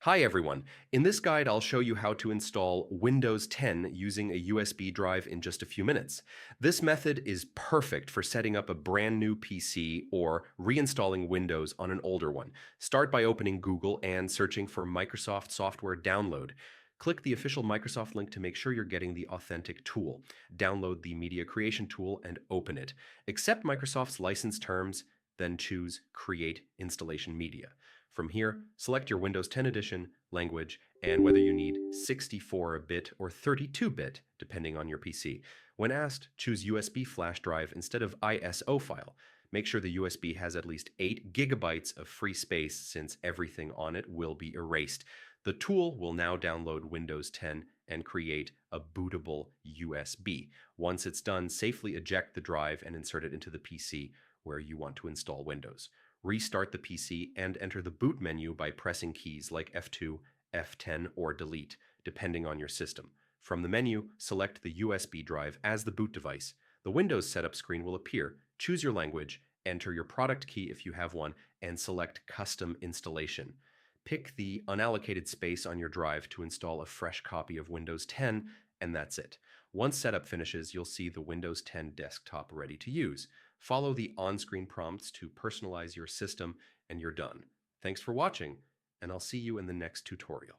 Hi everyone. In this guide, I'll show you how to install Windows 10 using a USB drive in just a few minutes. This method is perfect for setting up a brand new PC or reinstalling Windows on an older one. Start by opening Google and searching for Microsoft Software Download. Click the official Microsoft link to make sure you're getting the authentic tool. Download the Media Creation tool and open it. Accept Microsoft's license terms, then choose Create Installation Media. From here, select your Windows 10 edition, language, and whether you need 64-bit or 32-bit, depending on your PC. When asked, choose USB flash drive instead of ISO file. Make sure the USB has at least 8 gigabytes of free space since everything on it will be erased. The tool will now download Windows 10 and create a bootable USB. Once it's done, safely eject the drive and insert it into the PC where you want to install Windows. Restart the PC and enter the boot menu by pressing keys like F2, F10, or delete, depending on your system. From the menu, select the USB drive as the boot device. The Windows setup screen will appear. Choose your language, enter your product key if you have one, and select Custom Installation. Pick the unallocated space on your drive to install a fresh copy of Windows 10, and that's it. Once setup finishes, you'll see the Windows 10 desktop ready to use. Follow the on-screen prompts to personalize your system, and you're done. Thanks for watching, and I'll see you in the next tutorial.